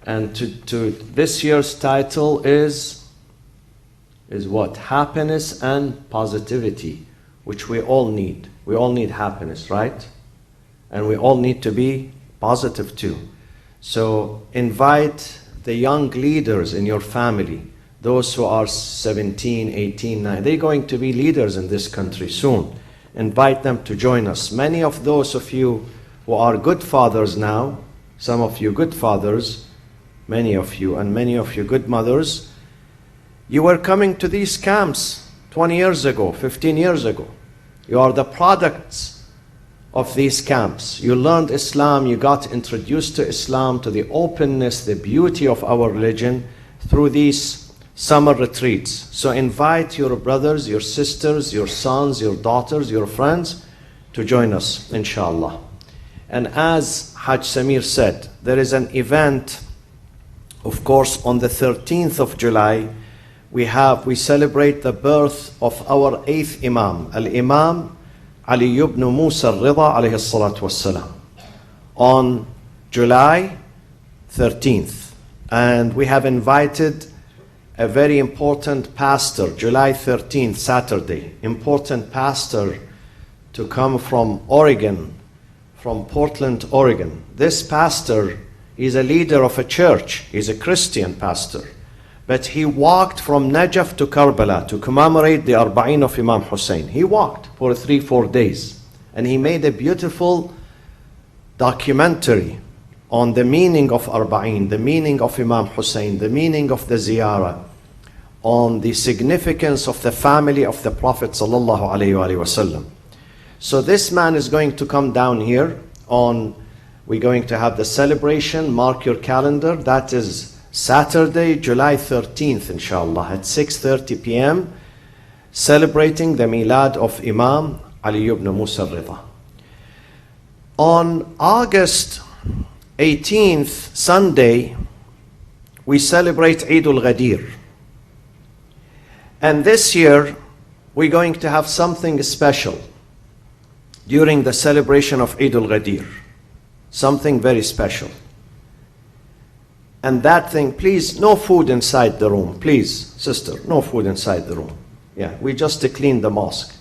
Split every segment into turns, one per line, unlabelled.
And to this year's title is what? Happiness and positivity, which we all need. We all need happiness, right? And we all need to be positive too. So invite the young leaders in your family, those who are 17, 18, 9. They're going to be leaders in this country soon. Invite them to join us. Many of those of you who are good fathers now, some of you good fathers, many of you, and many of you good mothers, you were coming to these camps 20 years ago, 15 years ago. You are the products of these camps. You learned Islam, you got introduced to Islam, to the openness, the beauty of our religion through these summer retreats. So invite your brothers, your sisters, your sons, your daughters, your friends to join us, inshallah. And as Hajj Samir said, there is an event, of course, on the 13th of July. We celebrate the birth of our 8th Imam, Al-Imam Ali ibn Musa al-Rida alayhi salatu wassalam, on July 13th. And we have invited a very important pastor, July 13th, Saturday, important pastor to come from Oregon, from Portland, Oregon. This pastor is a leader of a church. He's a Christian pastor. But he walked from Najaf to Karbala to commemorate the Arba'in of Imam Hussein. He walked for 3-4 days. And he made a beautiful documentary on the meaning of Arba'in, the meaning of Imam Hussein, the meaning of the ziyarah, on the significance of the family of the Prophet sallallahu alaihi wasallam. So this man is going to come down here we're going to have the celebration. Mark your calendar. That is Saturday, July 13th, inshallah, at 6:30 p.m., celebrating the Milad of Imam Ali ibn Musa al-Rida. On August 18th, Sunday, we celebrate Eid al-Ghadir. And this year, we're going to have something special during the celebration of Eid al-Ghadir. Something very special. And that thing, please, no food inside the room. Please, sister, no food inside the room. Yeah, we just cleaned the mosque.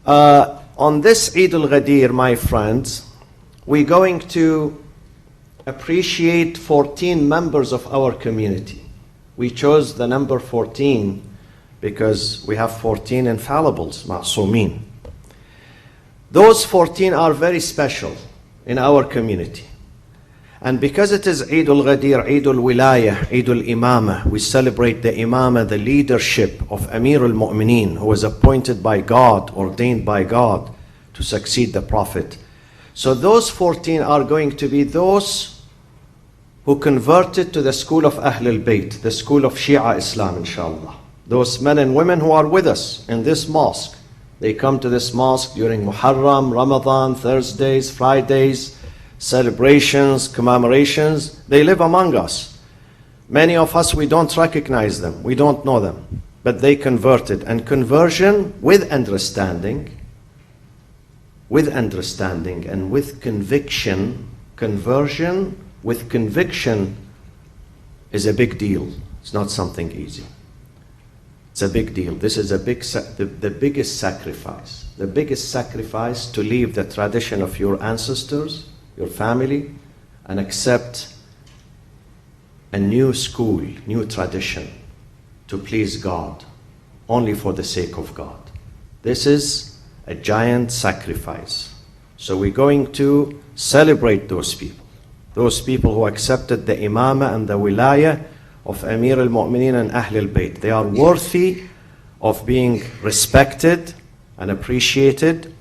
On this Eid al-Ghadir, my friends, we're going to appreciate 14 members of our community. We chose the number 14 because we have 14 infallibles, ma'sumin. Those 14 are very special in our community. And because it is Eid al-Ghadir, Eid al-Wilayah, Eid al-Imamah, we celebrate the Imamah, the leadership of Amir al-Mu'mineen, who was appointed by God, ordained by God to succeed the Prophet. So those 14 are going to be those who converted to the school of Ahl al-Bayt, the school of Shia Islam, inshallah. Those men and women who are with us in this mosque. They come to this mosque during Muharram, Ramadan, Thursdays, Fridays, celebrations, commemorations. They live among us. Many of us, we don't recognize them. We don't know them. But they converted. And conversion with understanding and with conviction, conversion with conviction is a big deal. It's not something easy. It's a big deal. This is the biggest sacrifice. The biggest sacrifice to leave the tradition of your ancestors, your family, and accept a new school, new tradition to please God, only for the sake of God. This is a giant sacrifice. So we're going to celebrate those people who accepted the Imamah and the Wilayah of Amir al-Mu'mineen and Ahl al-Bayt. They are worthy of being respected and appreciated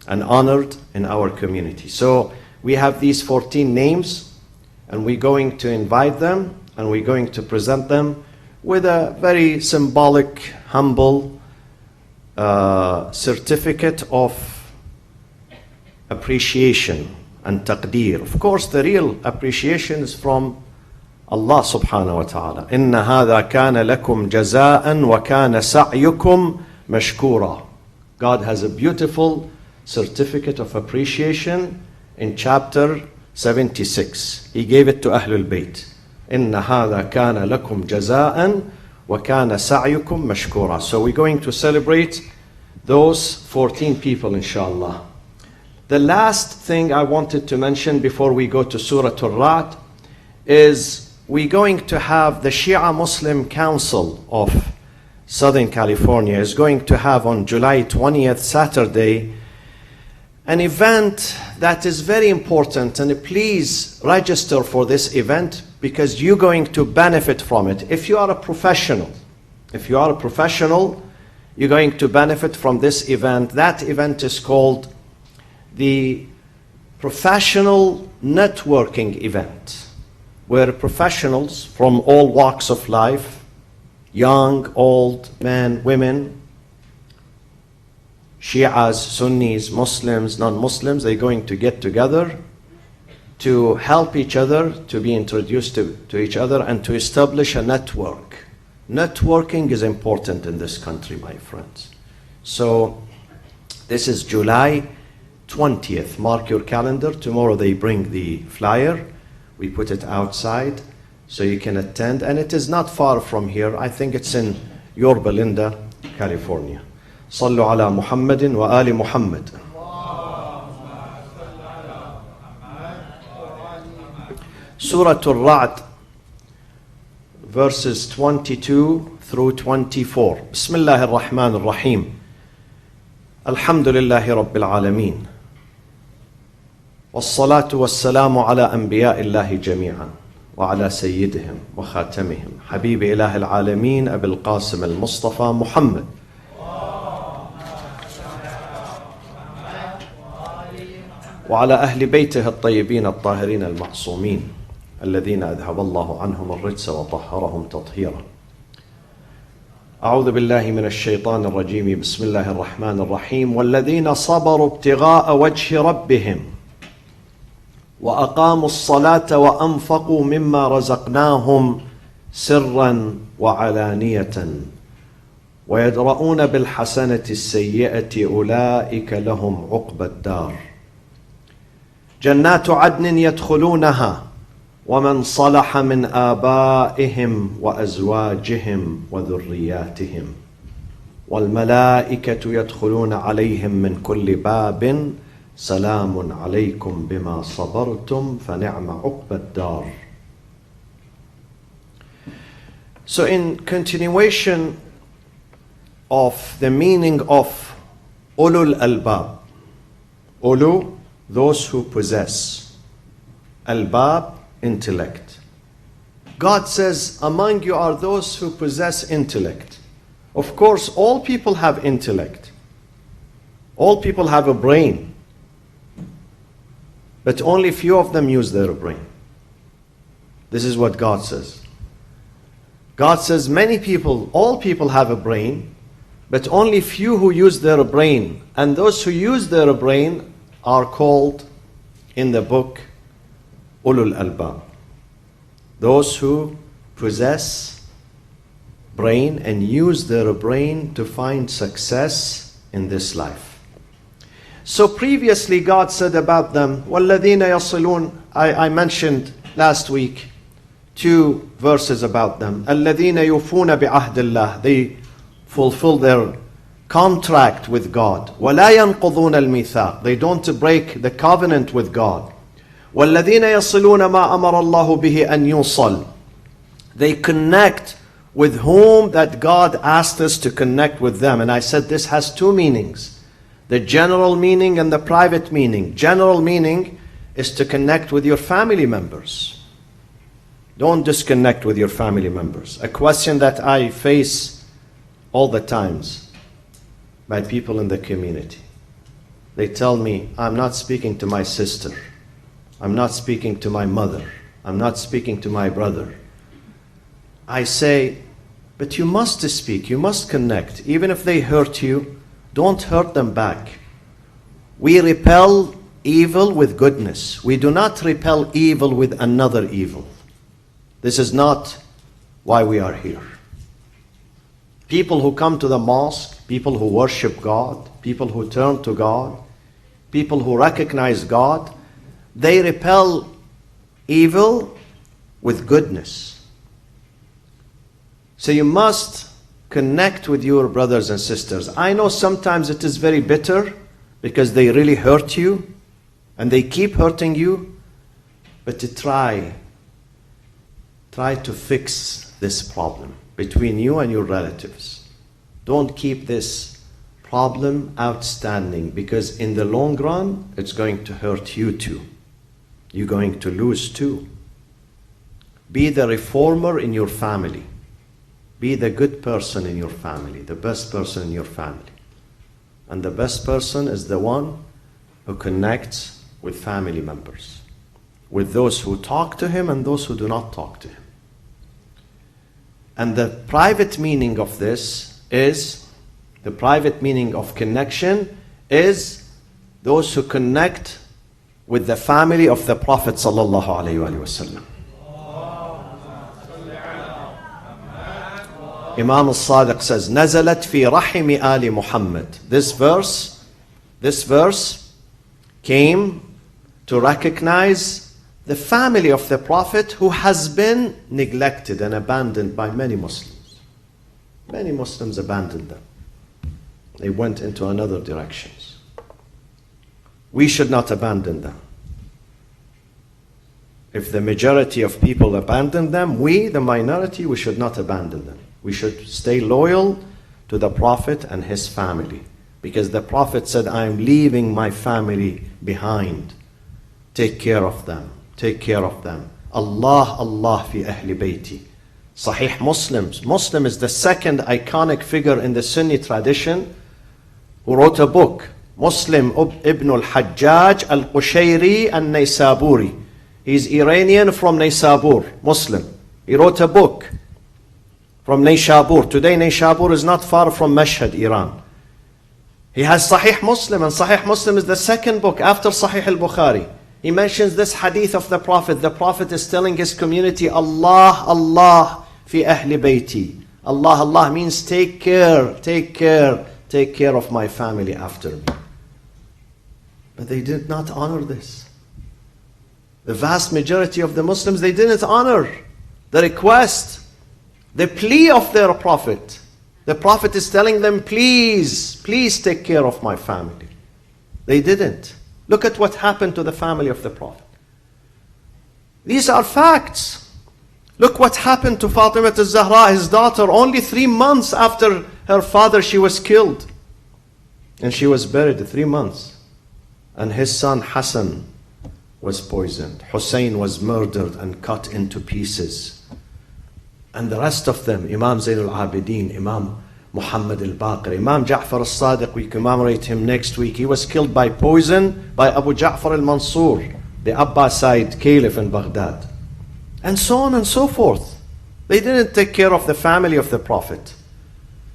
and honored in our community. So we have these 14 names, and we're going to invite them, and we're going to present them with a very symbolic, humble certificate of appreciation and taqdeer. Of course, the real appreciation is from Allah subhanahu wa ta'ala. إِنَّ هَذَا كَانَ لَكُمْ جَزَاءً وَكَانَ سَعْيُكُمْ مَشْكُورًا. God has a beautiful certificate of appreciation in chapter 76. He gave it to Ahlul Bayt. إِنَّ هَذَا كَانَ لَكُمْ جَزَاءً وَكَانَ سَعْيُكُمْ مَشْكُورًا. So we're going to celebrate those 14 people, inshallah. The last thing I wanted to mention before we go to Surah Al-Ra'd is we're going to have the Shia Muslim Council of Southern California is going to have on July 20th, Saturday, an event that is very important, and please register for this event because you're going to benefit from it. If you are a professional, you're going to benefit from this event. That event is called the Professional Networking Event, where professionals from all walks of life, young, old, men, women, Shias, Sunnis, Muslims, non-Muslims, they're going to get together to help each other, to be introduced to each other, and to establish a network. Networking is important in this country, my friends. So this is July 20th. Mark your calendar. Tomorrow they bring the flyer. We put it outside so you can attend. And it is not far from here. I think it's in Yorba Linda, California. صلوا على محمد وآل محمد. Surah Al-Ra'd, verses 22 through 24. Bismillah ar-Rahman ar-Rahim. Alhamdulillahi Rabbil Alameen. والصلاة والسلام على أنبياء الله جميعا وعلى سيدهم وخاتمهم حبيب إله العالمين أبي القاسم المصطفى محمد وعلى أهل بيته الطيبين الطاهرين المعصومين الذين أذهب الله عنهم الرجس وطهرهم تطهيرا. أعوذ بالله من الشيطان الرجيم. بسم الله الرحمن الرحيم. والذين صبروا ابتغاء وجه ربهم وأقاموا الصلاة وأنفقوا مما رزقناهم سرا وعلانية ويدرؤون بالحسنة السيئة أولئك لهم عقبى الدار. جنات عدن يدخلونها ومن صلح من آبائهم وأزواجهم وذرياتهم والملائكة يدخلون عليهم من كل باب سلام عليكم بما صبرتم فنعم عقبى الدار. So in continuation of the meaning of ulul albab, ulu, those who possess, albab, intellect. God says, among you are those who possess intellect. Of course, all people have intellect. All people have a brain. But only few of them use their brain. This is what God says. God says many people, all people have a brain, but only few who use their brain. And those who use their brain are called in the book ulul albab. Those who possess brain and use their brain to find success in this life. So previously God said about them, وَالَّذِينَ يَصِلُونَ, I mentioned last week 2 verses about them. الَّذِينَ يُوفُونَ بِعَهْدِ اللَّهِ, they fulfill their contract with God. وَلَا يَنْقُضُونَ الْمِيثَاقِ, they don't break the covenant with God. وَالَّذِينَ يَصِلُونَ مَا أَمَرَ اللَّهُ بِهِ أَنْ يُوصَلْ, they connect with whom that God asked us to connect with them. And I said this has 2 meanings. The general meaning and the private meaning. General meaning is to connect with your family members. Don't disconnect with your family members. A question that I face all the times by people in the community. They tell me, I'm not speaking to my sister. I'm not speaking to my mother. I'm not speaking to my brother. I say, but you must speak. You must connect. Even if they hurt you, don't hurt them back. We repel evil with goodness. We do not repel evil with another evil. This is not why we are here. People who come to the mosque, people who worship God, people who turn to God, people who recognize God, They repel evil with goodness. So you must connect with your brothers and sisters. I know sometimes it is very bitter because they really hurt you and they keep hurting you, but to try to fix this problem between you and your relatives. Don't keep this problem outstanding, because in the long run, it's going to hurt you too. You're going to lose too. Be the reformer in your family. Be the good person in your family, the best person in your family. And the best person is the one who connects with family members, with those who talk to him and those who do not talk to him. And the private meaning of this is, the private meaning of connection is those who connect with the family of the Prophet sallallahu alaihi wasallam. Imam al-Sadiq says, نزلت في رحم آل Muhammad. This verse came to recognize the family of the Prophet who has been neglected and abandoned by many Muslims. Many Muslims abandoned them. They went into another directions. We should not abandon them. If the majority of people abandon them, we, the minority, we should not abandon them. We should stay loyal to the Prophet and his family. Because the Prophet said, I am leaving my family behind. Take care of them. Take care of them. Allah, Allah fi ahli bayti. Sahih Muslims. Muslim is the second iconic figure in the Sunni tradition who wrote a book. Muslim ibn al-Hajjaj al-Qushayri al-Naysaburi. He's Iranian from Naysabur, Muslim. He wrote a book from Naysabur. Today Naysabur is not far from Mashhad, Iran. He has Sahih Muslim, and Sahih Muslim is the second book after Sahih al-Bukhari. He mentions this hadith of the Prophet. The Prophet is telling his community, Allah, Allah fi ahli bayti. Allah, Allah means take care, take care, take care of my family after me. But they did not honor this. The vast majority of the Muslims, they didn't honor the request, the plea of their Prophet. The Prophet is telling them, please, please take care of my family. They didn't. Look at what happened to the family of the Prophet. These are facts. Look what happened to Fatima al-Zahra, his daughter. Only 3 months after her father, she was killed. And she was buried 3 months. And his son Hassan was poisoned. Hussein was murdered and cut into pieces. And the rest of them, Imam Zayn al-Abidin, Imam Muhammad al-Baqir, Imam Ja'far al-Sadiq, we commemorate him next week. He was killed by poison by Abu Ja'far al-Mansur, the Abbasid caliph in Baghdad. And so on and so forth. They didn't take care of the family of the Prophet.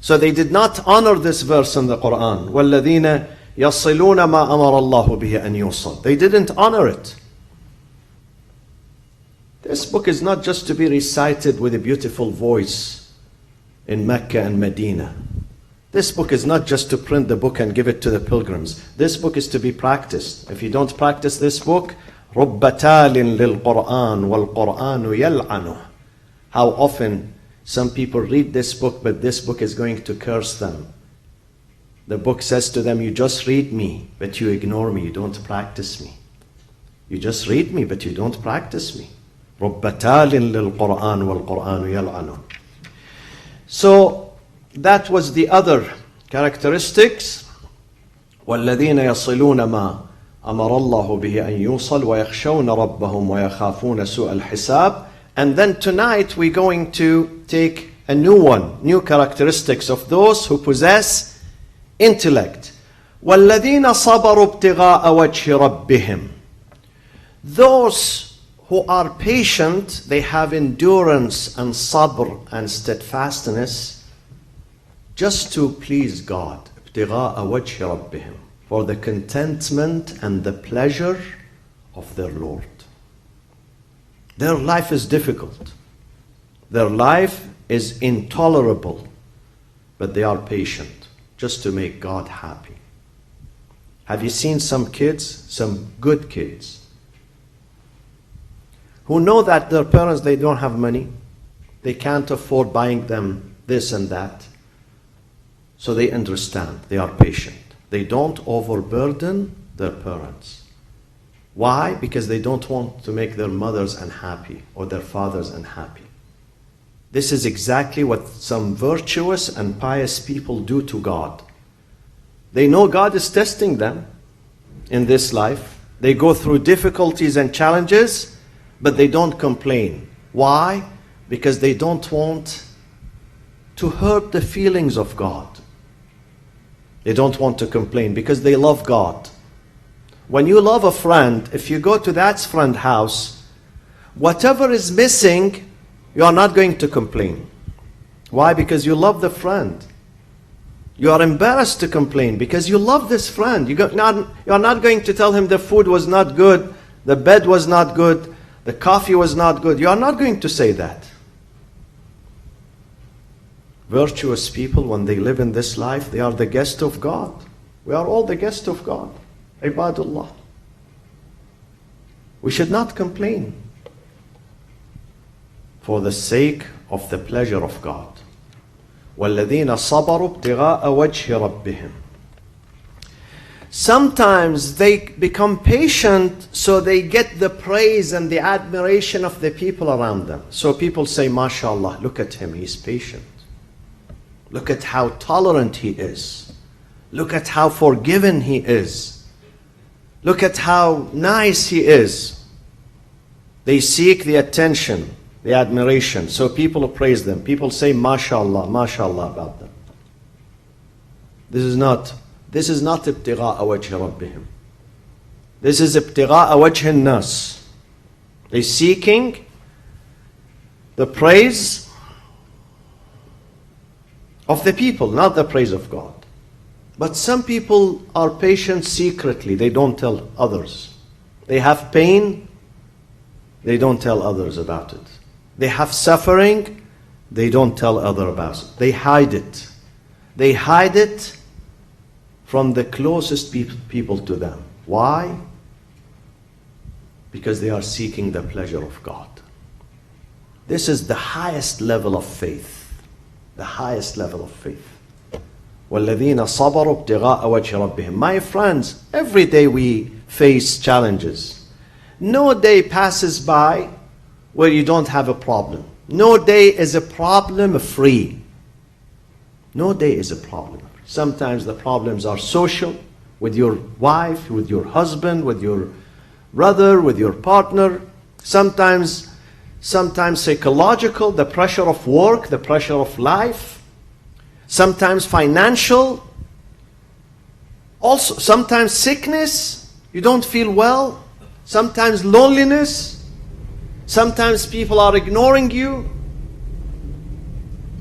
So they did not honor this verse in the Quran. وَالَّذِينَ يَصِلُونَ مَا أَمَرَ اللَّهُ بِهِ أَن يُوصَلْ. They didn't honor it. This book is not just to be recited with a beautiful voice in Mecca and Medina. This book is not just to print the book and give it to the pilgrims. This book is to be practiced. If you don't practice this book, رُبَّ تَالٍ لِلْقُرْآنِ وَالْقُرْآنُ يَلْعَنُهُ. How often some people read this book, but this book is going to curse them. The book says to them, you just read me, but you ignore me, you don't practice me. You just read me, but you don't practice me. رُبَّ تَالٍ لِلْقُرْآنِ وَالْقُرْآنُ يَلْعَنُهُ. So that was the other characteristics. وَالَّذِينَ يَصِلُونَ مَا أَمَرَ اللَّهُ بِهِ أَن يُوصَلْ وَيَخْشَوْنَ رَبَّهُمْ وَيَخَافُونَ سُوءَ الْحِسَابِ. And then tonight we're going to take a new one, new characteristics of those who possess intellect. وَالَّذِينَ صَبَرُوا ابْتِغَاءَ وَجْهِ رَبِّهِمْ. Those who are patient, they have endurance and sabr and steadfastness just to please God. ابْتِغَاءَ وَجْهِ رَبِّهِمْ. For the contentment and the pleasure of their Lord. Their life is difficult. Their life is intolerable. But they are patient just to make God happy. Have you seen some kids, some good kids? who know that their parents, they don't have money. They can't afford buying them this and that. So they understand. They are patient. They don't overburden their parents. Why? Because they don't want to make their mothers unhappy or their fathers unhappy. This is exactly what some virtuous and pious people do to God. They know God is testing them in this life. They go through difficulties and challenges, but they don't complain. Why? Because they don't want to hurt the feelings of God. They don't want to complain because they love God. When you love a friend, if you go to that friend's house, whatever is missing, you are not going to complain. Why? Because you love the friend. You are embarrassed to complain because you love this friend. You are not going to tell him the food was not good, the bed was not good, the coffee was not good. You are not going to say that. Virtuous people, when they live in this life, they are the guest of God. We are all the guest of God. Ibadullah. We should not complain for the sake of the pleasure of God. وَالَّذِينَ صَبَرُوا ابْتِغَاءَ وَجْهِ رَبِّهِمْ. Sometimes they become patient so they get the praise and the admiration of the people around them. So people say, MashaAllah, look at him, he's patient. Look at how tolerant he is. Look at how forgiving he is. Look at how nice he is. They seek the attention, the admiration. So people praise them. People say, MashaAllah, MashaAllah about them. This is not ابتغاء وجه ربهم. This is ابتغاء وجه الناس. They're seeking the praise of the people, not the praise of God. But some people are patient secretly. They don't tell others. They have pain. They don't tell others about it. They have suffering. They don't tell others about it. They hide it. They hide it from the closest people to them. Why? Because they are seeking the pleasure of God. This is the highest level of faith. The highest level of faith. وَالَّذِينَ صَبَرُوا ابْتِغَاءَ وَجْهِ رَبِّهِمْ. My friends, every day we face challenges. No day passes by where you don't have a problem. No day is a problem free. No day is a problem. Sometimes the problems are social, with your wife, with your husband, with your brother, with your partner. Sometimes psychological, the pressure of work, the pressure of life. Sometimes financial. Also, sometimes sickness. You don't feel well. Sometimes loneliness. Sometimes people are ignoring you.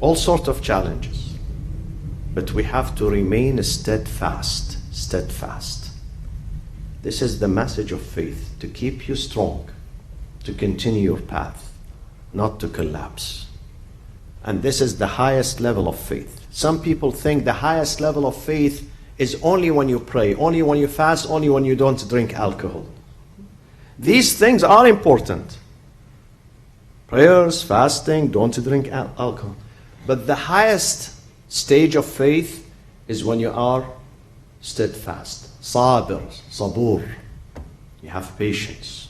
All sorts of challenges. But we have to remain steadfast. Steadfast. This is the message of faith, to keep you strong, to continue your path, not to collapse. And this is the highest level of faith. Some people think the highest level of faith is only when you pray, only when you fast, only when you don't drink alcohol. These things are important. Prayers, fasting, don't drink alcohol. But the highest stage of faith is when you are steadfast. Sabir, sabur. You have patience.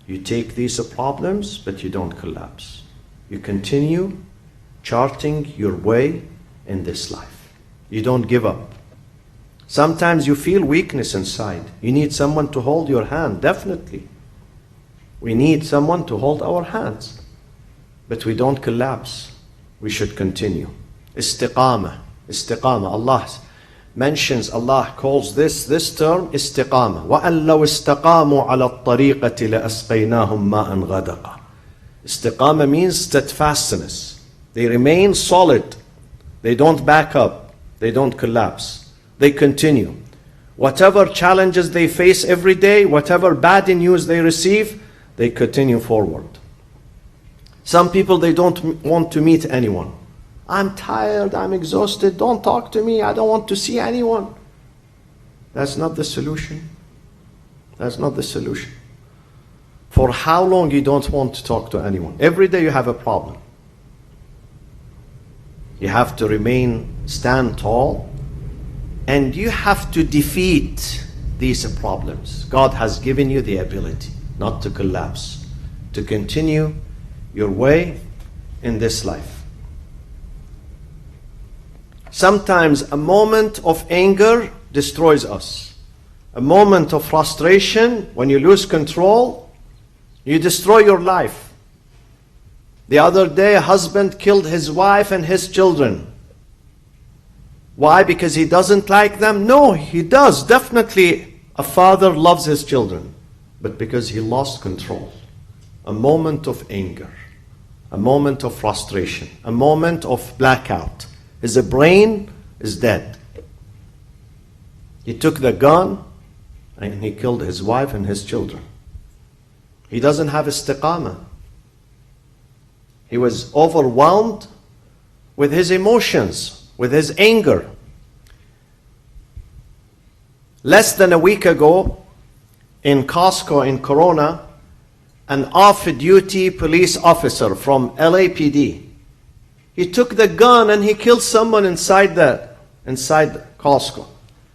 You take these problems, but you don't collapse. You continue charting your way in this life. You don't give up. Sometimes you feel weakness inside. You need someone to hold your hand, definitely. We need someone to hold our hands. But we don't collapse. We should continue. Istiqamah. Istiqamah. Allah calls this term istiqamah. وَأَنْ لَوْ اسْتَقَامُوا عَلَى الطَّرِيقَةِ لَأَسْقَيْنَاهُمْ مَاءً غَدَقًا. Istiqamah means steadfastness. They remain solid. They don't back up. They don't collapse. They continue. Whatever challenges they face every day, whatever bad news they receive, they continue forward. Some people, they don't want to meet anyone. I'm tired, I'm exhausted, don't talk to me, I don't want to see anyone. That's not the solution. That's not the solution. For how long you don't want to talk to anyone? Every day you have a problem. You have to stand tall, and you have to defeat these problems. God has given you the ability not to collapse, to continue your way in this life. Sometimes a moment of anger destroys us. A moment of frustration, when you lose control, you destroy your life. The other day, a husband killed his wife and his children. Why? Because he doesn't like them? No, he does. Definitely, a father loves his children. But because he lost control. A moment of anger. A moment of frustration. A moment of blackout. His brain is dead. He took the gun and he killed his wife and his children. He doesn't have istiqamah. He was overwhelmed with his emotions, with his anger. Less than a week ago, in Costco in Corona, an off-duty police officer from LAPD, he took the gun and he killed someone inside Costco.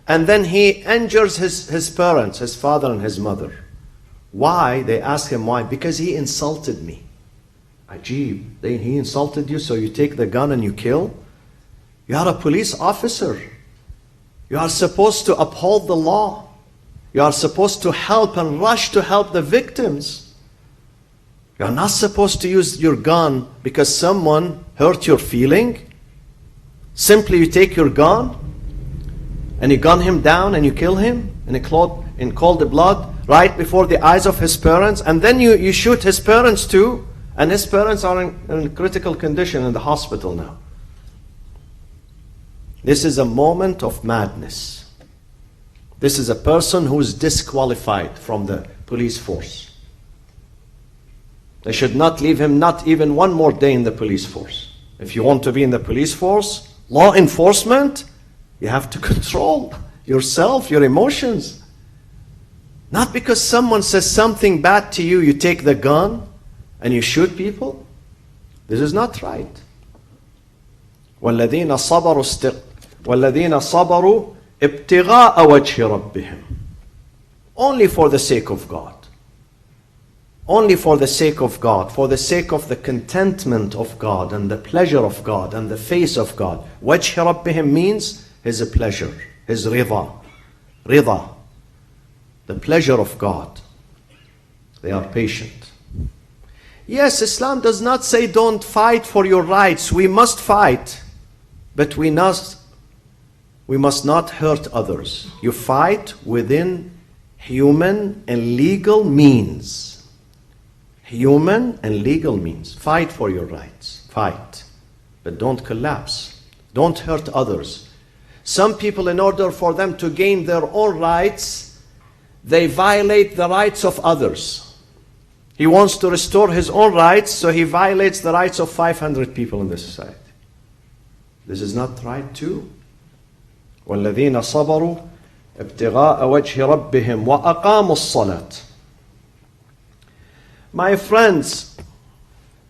And then he injures his parents, his father and his mother. Why? They asked him why. Because he insulted me. Ajib. He insulted you, so you take the gun and you kill? You are a police officer. You are supposed to uphold the law. You are supposed to help and rush to help the victims. You are not supposed to use your gun because someone hurt your feeling. Simply you take your gun and you gun him down and you kill him in cold blood right before the eyes of his parents, and then you shoot his parents too, and his parents are in critical condition in the hospital now. This is a moment of madness. This is a person who is disqualified from the police force. They should not leave him not even one more day in the police force. If you want to be in the police force, law enforcement, you have to control yourself, your emotions. Not because someone says something bad to you, you take the gun and you shoot people. This is not right. وَالَّذِينَ صَبَرُوا ابْتِغَاءَ وَجْهِ رَبِّهِمْ. Only for the sake of God. Only for the sake of God, for the sake of the contentment of God and the pleasure of God and the face of God. وَجْهِ رَبِّهِمْ means His pleasure, His rida. Rida. The pleasure of God. They are patient. Yes, Islam does not say don't fight for your rights. We must fight. But we must not hurt others. You fight within human and legal means. Human and legal means. Fight for your rights. Fight. But don't collapse. Don't hurt others. Some people, in order for them to gain their own rights, they violate the rights of others. He wants to restore his own rights, so he violates the rights of 500 people in the society. This is not right too. وَالَّذِينَ صَبَرُوا ابْتِغَاءَ وَجْهِ رَبِّهِمْ وَأَقَامُوا الصَّلَاةِ. My friends,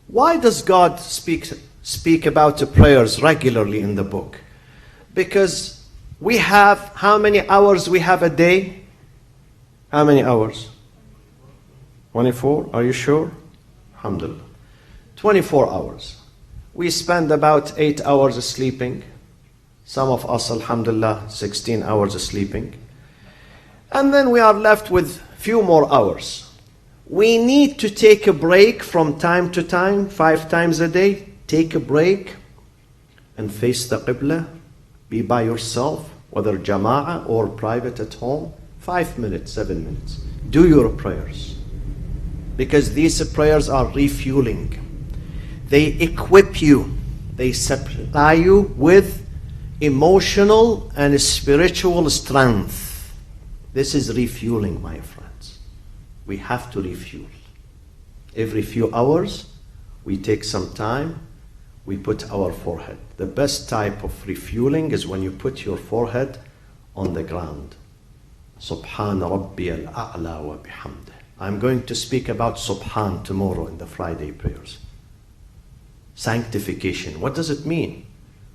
why does God speak about the prayers regularly in the book? Because we have, how many hours we have a day? How many hours? 24? Are you sure? Alhamdulillah. 24 hours. We spend about 8 hours sleeping. Some of us, alhamdulillah, 16 hours sleeping. And then we are left with few more hours. We need to take a break from time to time, 5 times a day. Take a break and face the Qibla. Be by yourself, whether jama'ah or private at home. 5 minutes, 7 minutes. Do your prayers. Because these prayers are refueling. They equip you. They supply you with emotional and spiritual strength. This is refueling, my friends. We have to refuel. Every few hours, we take some time, we put our forehead. The best type of refueling is when you put your forehead on the ground. Subhana Rabbi al-A'la wa bihamdih. I'm going to speak about Subhan tomorrow in the Friday prayers. Sanctification. What does it mean?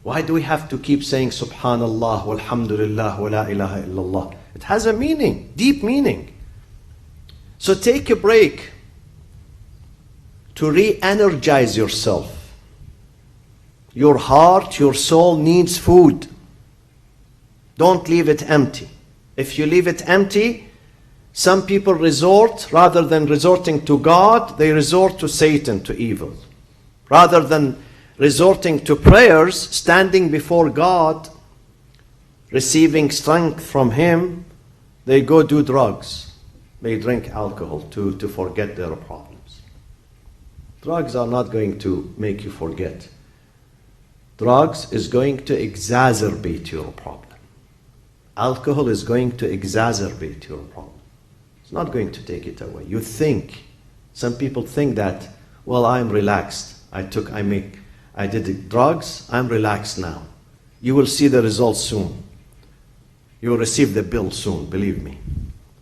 Why do we have to keep saying Subhanallah, walhamdulillah, wa la ilaha illallah? It has a meaning, deep meaning. So take a break to re-energize yourself. Your heart, your soul needs food. Don't leave it empty. If you leave it empty, some people resort, rather than resorting to God, they resort to Satan, to evil. Rather than resorting to prayers, standing before God, receiving strength from Him, they go do drugs. They drink alcohol to forget their problems. Drugs are not going to make you forget. Drugs is going to exacerbate your problem. Alcohol is going to exacerbate your problem. It's not going to take it away. You think, some people think that, well, I'm relaxed. I did drugs, I'm relaxed now. You will see the results soon. You will receive the bill soon, believe me.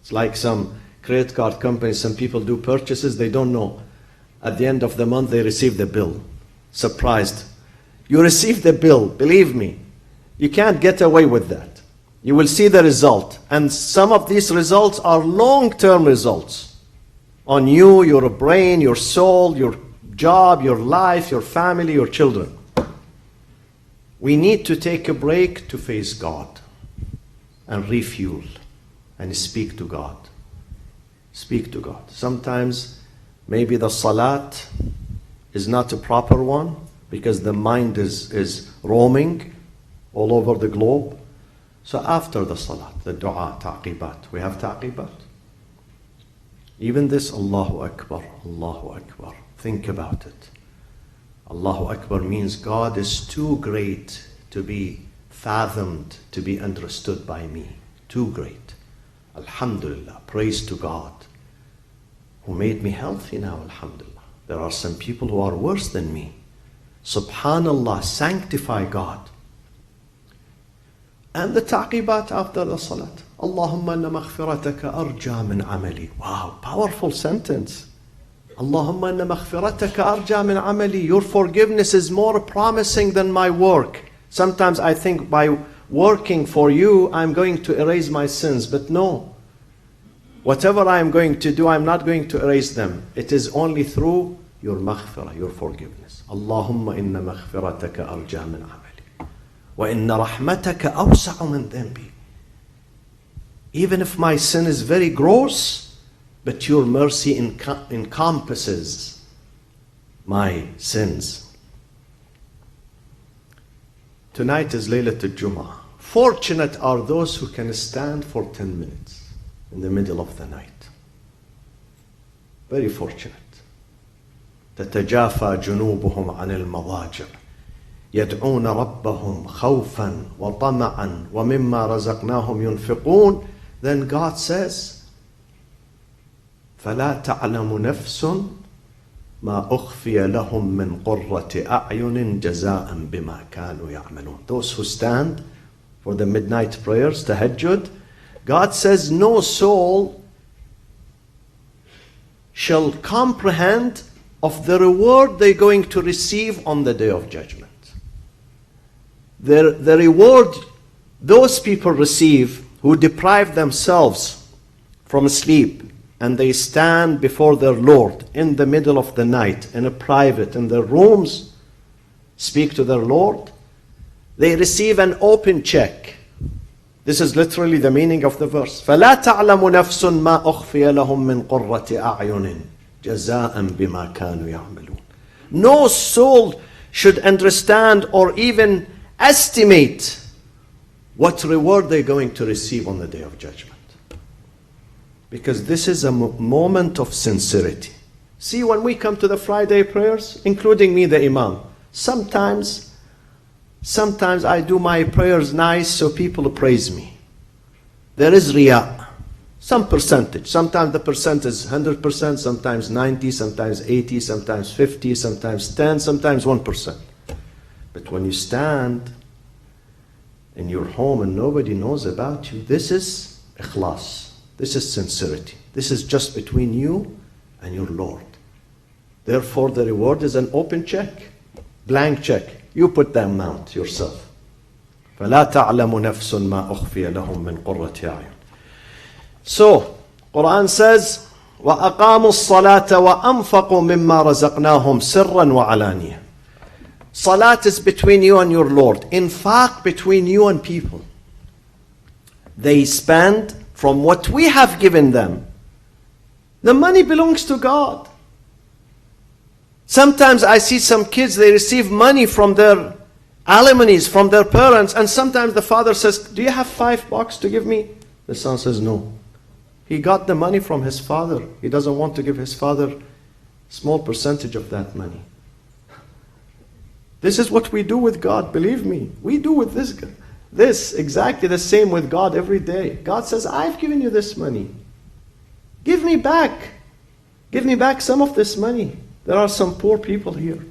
It's like some credit card companies, some people do purchases, they don't know. At the end of the month, they receive the bill. Surprised. You receive the bill, believe me. You can't get away with that. You will see the result. And some of these results are long-term results on you, your brain, your soul, your job, your life, your family, your children. We need to take a break to face God and refuel and speak to God. Speak to God. Sometimes maybe the salat is not a proper one because the mind is roaming all over the globe. So after the salat, the dua, taqibat, we have taqibat. Even this, Allahu Akbar, Allahu Akbar. Think about it. Allahu Akbar means God is too great to be fathomed, to be understood by me. Too great. Alhamdulillah, praise to God who made me healthy now, alhamdulillah. There are some people who are worse than me. Subhanallah, sanctify God. And the taqibat after the salat. Allahumma inna maghfirataka arja min amali. Wow, powerful sentence. Allahumma inna maghfirataka arja min amali. Your forgiveness is more promising than my work. Sometimes I think by working for you, I'm going to erase my sins. But no. Whatever I'm going to do, I'm not going to erase them. It is only through your maghfirah, your forgiveness. Allahumma inna maghfirataka arja min amali. Wa inna rahmataka awsa'u min dhanbi. Even if my sin is very gross, but your mercy encompasses my sins. Tonight is Laylatul Jum'ah. Fortunate are those who can stand for 10 minutes in the middle of the night. Very fortunate. تتجافى جنوبهم عن المضاجع يدعون ربهم خوفا وطمعا ومما رزقناهم ينفقون. Then God says, فلا تعلم نفس ما أخفي لهم من قرة أعين جزاء بما كانوا يعملون. Those who stand for the midnight prayers, tahajjud, God says no soul shall comprehend of the reward they're going to receive on the day of judgment. The reward those people receive who deprive themselves from sleep and they stand before their Lord in the middle of the night in a private, in their rooms, speak to their Lord, they receive an open check. This is literally the meaning of the verse. فَلَا تَعْلَمُ نَفْسٌ مَا أُخْفِيَ لَهُم مِّن قُرَّةِ أَعْيُنٍ جَزَاءً بِمَا كَانُوا يَعْمَلُونَ. No soul should understand or even estimate what reward they're going to receive on the day of judgment. Because this is a moment of sincerity. See, when we come to the Friday prayers, including me, the Imam, sometimes I do my prayers nice so people praise me. There is riyah, some percentage. Sometimes the percent is 100%, sometimes 90, sometimes 80, sometimes 50, sometimes 10, sometimes 1%. But when you stand in your home and nobody knows about you, this is ikhlas. This is sincerity. This is just between you and your Lord. Therefore, the reward is an open check, blank check. You put the amount yourself. فَلَا تَعْلَمُ نَفْسٌ مَا أُخْفِيَ لَهُم مِّن قُرَّةِ أَعْيُنٍ. So, Quran says, وَأَقَامُوا الصَّلَاةَ وَأَنفَقُوا مِمَّا رَزَقْنَاهُمْ سِرًّا وَعَلَانِيَةً. Salat is between you and your Lord. Infaq between you and people. They spend from what we have given them. The money belongs to God. Sometimes I see some kids, they receive money from their alimony, from their parents, and sometimes the father says, do you have $5 to give me? The son says, no. He got the money from his father. He doesn't want to give his father a small percentage of that money. This is what we do with God, believe me. We do with this exactly the same with God every day. God says, I've given you this money. Give me back. Give me back some of this money. There are some poor people here.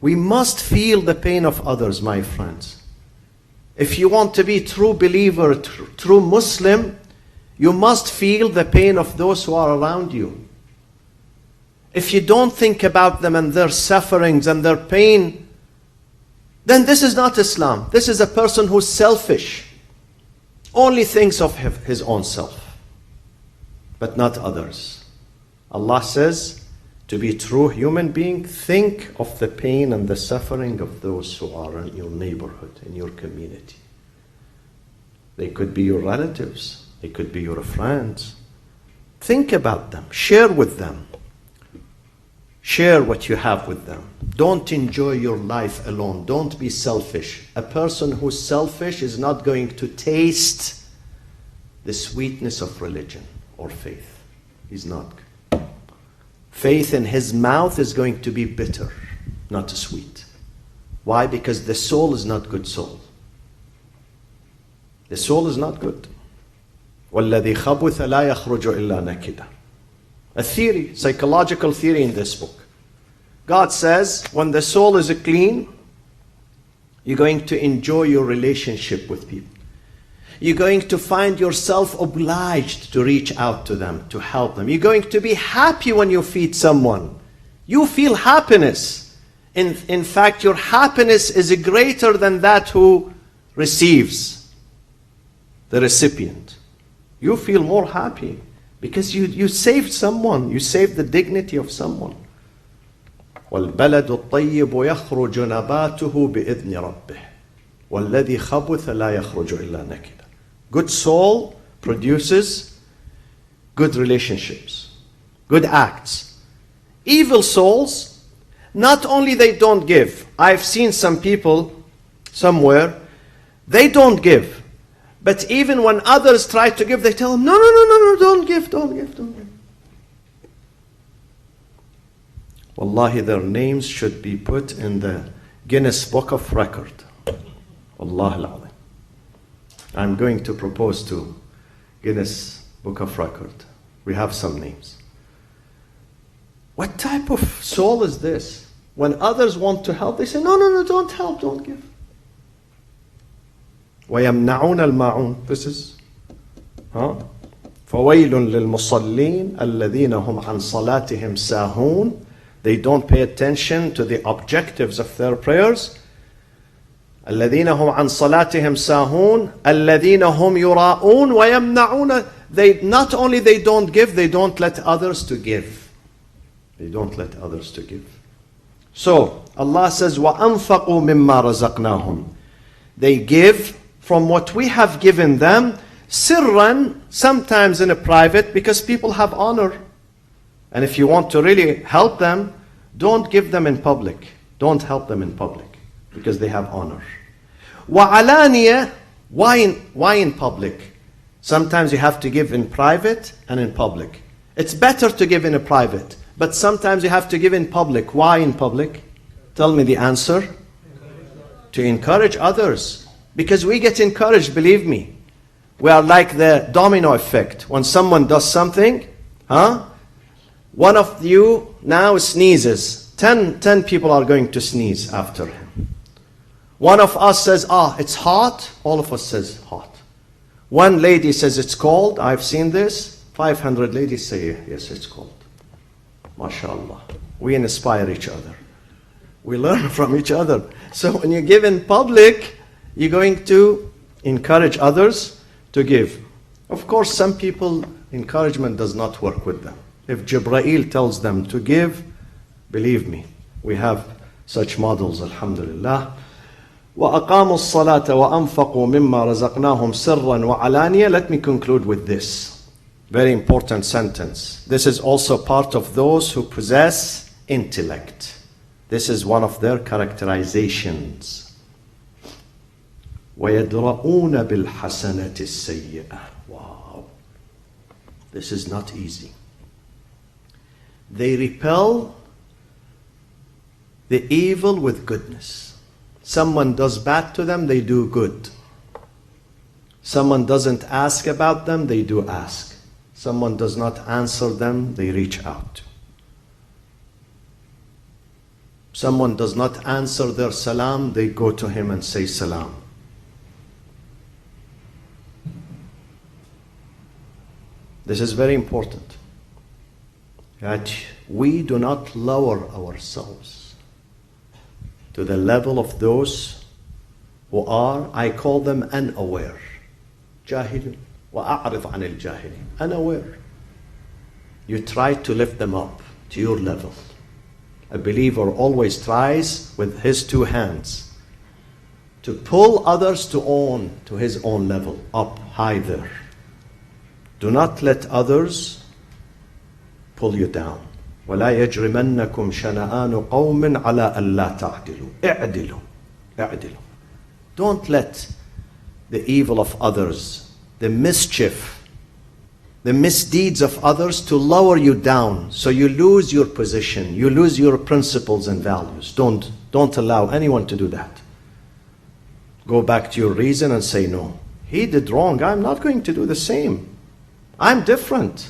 We must feel the pain of others, my friends. If you want to be true believer, true Muslim, you must feel the pain of those who are around you. If you don't think about them and their sufferings and their pain, then this is not Islam. This is a person who's selfish. Only thinks of his own self, but not others. Allah says, to be true human being, think of the pain and the suffering of those who are in your neighborhood, in your community. They could be your relatives. They could be your friends. Think about them. Share with them. Share what you have with them. Don't enjoy your life alone. Don't be selfish. A person who's selfish is not going to taste the sweetness of religion or faith. He's not. Faith in his mouth is going to be bitter, not sweet. Why? Because the soul is not good soul. The soul is not good. وَالَّذِي خَبُثَ لَا يَخْرُجُ إِلَّا نَكِدًا. A theory, psychological theory in this book. God says, when the soul is clean, you're going to enjoy your relationship with people. You're going to find yourself obliged to reach out to them, to help them. You're going to be happy when you feed someone. You feel happiness. In fact, your happiness is greater than that who receives, the recipient. You feel more happy because you saved someone. You saved the dignity of someone. وَالْبَلَدُ الطَّيِّبُ يَخْرُجُ نَبَاتُهُ بِإِذْنِ رَبِّهِ وَالَّذِي خَبُثَ لَا يَخْرُجُ إِلَّا نَكِدًا. Good soul produces good relationships, good acts. Evil souls, not only they don't give. I've seen some people somewhere, they don't give. But even when others try to give, they tell them, no, don't give. Wallahi, their names should be put in the Guinness Book of Record. Wallahi al-Azim. I'm going to propose to Guinness Book of Record. We have some names. What type of soul is this? When others want to help, they say, no, don't help, don't give. وَيَمْنَعُونَ الْمَاعُونَ. This is, فَوَيْلٌ لِلْمُصَلِّينَ الَّذِينَ هُمْ عَنْ صَلَاتِهِمْ سَاهُونَ. They don't pay attention to the objectives of their prayers. الَّذِينَ هُمْ عَنْ صَلَاتِهِمْ سَاهُونَ الَّذِينَ هُمْ يُرَاءُونَ وَيَمْنَعُونَ. They not only they don't give, they don't let others to give. They don't let others to give. So Allah says, وَأَنفَقُوا مِمَّا رَزَقْنَاهُمْ. They give from what we have given them, sirran, sometimes in a private, because people have honor. And if you want to really help them, don't give them in public. Don't help them in public, because they have honor. وَعَلَانِيَةً. Why in public? Sometimes you have to give in private and in public. It's better to give in a private, but sometimes you have to give in public. Why in public? Tell me the answer. To encourage others. Because we get encouraged, believe me. We are like the domino effect. When someone does something, one of you now sneezes. 10 people are going to sneeze after him. One of us says, it's hot. All of us says hot. One lady says it's cold. I've seen this. 500 ladies say, yes, it's cold. MashaAllah. We inspire each other. We learn from each other. So when you give in public, you're going to encourage others to give. Of course, some people, encouragement does not work with them. If Jibreel tells them to give, believe me, we have such models, alhamdulillah. وَأَقَامُوا الصَّلَاةَ وَأَنفَقُوا مِمَّا رَزَقْنَاهُمْ سِرًّا وَعَلَانِيَةً. Let me conclude with this very important sentence. This is also part of those who possess intellect. This is one of their characterizations. وَيَدْرَؤُونَ بِالْحَسَنَةِ السَّيِّئَةِ. Wow. This is not easy. They repel the evil with goodness. Someone does bad to them, they do good. Someone doesn't ask about them, they do ask. Someone does not answer them, they reach out. Someone does not answer their salam, they go to him and say salam. This is very important, that we do not lower ourselves to the level of those who are, I call them unaware. Jahil وَأَعْرِضْ عَنِ الْجَاهِلِينَ. Unaware. You try to lift them up to your level. A believer always tries with his two hands to pull others to his own level, up high there. Do not let others pull you down. وَلَا يَجْرِمَنَّكُمْ شَنَآنُ قَوْمٍ عَلَىٰ أَلَّا تَعْدِلُوا. اعْدِلُوا. Don't let the evil of others, the mischief, the misdeeds of others to lower you down so you lose your position, you lose your principles and values. Don't allow anyone to do that. Go back to your reason and say, no, he did wrong, I'm not going to do the same. I'm different.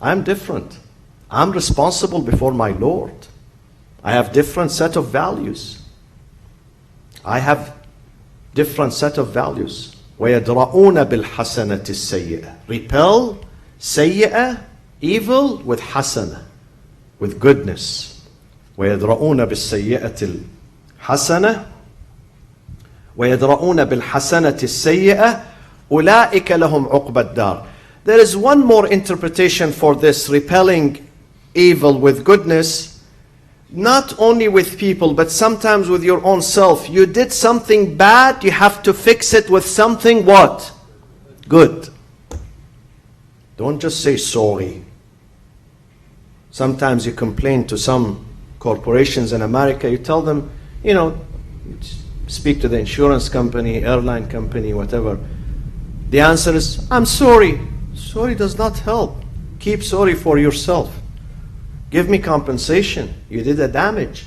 I'm responsible before my Lord. I have different set of values. وَيَدْرَؤُونَ بِالْحَسَنَةِ السَّيِّئَةِ. Repel sayyi'ah, evil, with hasana, with goodness. وَيَدْرَؤُونَ بِالسَّيِّئَةِ الْحَسَنَةِ وَيَدْرَؤُونَ بِالْحَسَنَةِ السَّيِّئَةِ أُولَٰئِكَ لَهُمْ عُقْبَى الدَّارِ. There is one more interpretation for this repelling evil with goodness, not only with people, but sometimes with your own self. You did something bad, you have to fix it with something what? Good. Don't just say sorry. Sometimes you complain to some corporations in America, you tell them, speak to the insurance company, airline company, whatever. The answer is, I'm sorry. Sorry does not help. Keep sorry for yourself. Give me compensation. You did a damage.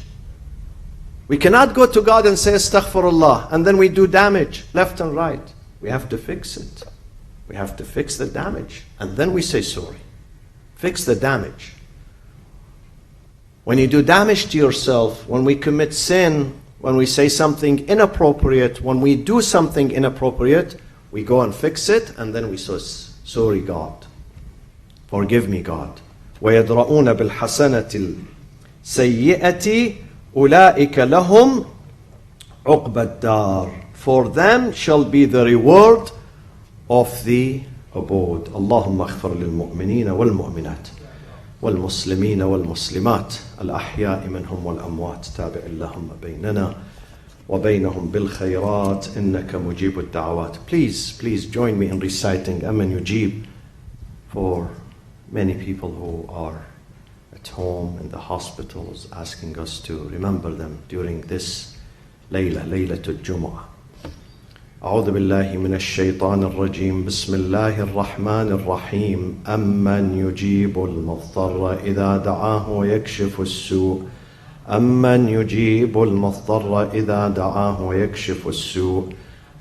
We cannot go to God and say astaghfirullah and then we do damage left and right. We have to fix it. We have to fix the damage and then we say sorry. Fix the damage. When you do damage to yourself, when we commit sin, when we say something inappropriate, when we do something inappropriate, we go and fix it and then we say sorry, God. Forgive me, God. وَيَدْرَؤُونَ بِالْحَسَنَةِ السَّيِّئَةِ أُولَٰئِكَ لَهُمْ عُقْبَى الدَّارِ. For them shall be the reward of the abode. اللهم اغفر للمؤمنين والمؤمنات والمسلمين والمسلمات الأحياء منهم والأموات تابع اللهم بيننا وبينهم بالخيرات إنك مجيب الدعوات. Please join me in reciting Aman Yujib for many people who are at home in the hospitals, asking us to remember them during this ليلة الجمعة. أعوذ بالله من الشيطان الرجيم. بسم الله الرحمن الرحيم. أمن يجيب المضطر إذا دعاه ويكشف السوء. أمن يجيب المضطر إذا دعاه ويكشف السوء.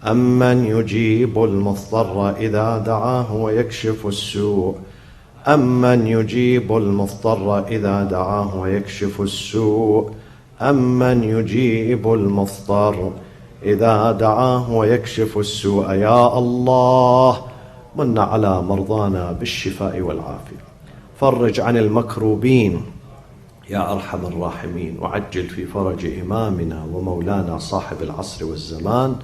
أمن يجيب المضطر إذا دعاه ويكشف السوء. أمن يجيب المضطر إذا دعاه ويكشف السوء. أمن يجيب المضطر إذا دعاه ويكشف السوء. يا الله من على مرضانا بالشفاء والعافية، فرج عن المكروبين يا أرحم الراحمين، وعجل في فرج إمامنا ومولانا صاحب العصر والزمان.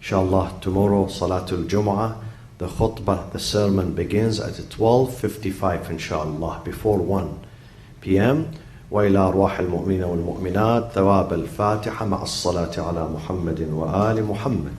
Inshallah, tomorrow, Salatul Jum'ah, the khutbah, the sermon begins at 12:55, inshallah, before 1 p.m. وإلى أرواح المؤمنين والمؤمنات ثواب الفاتحة مع الصلاة على محمد وآل محمد.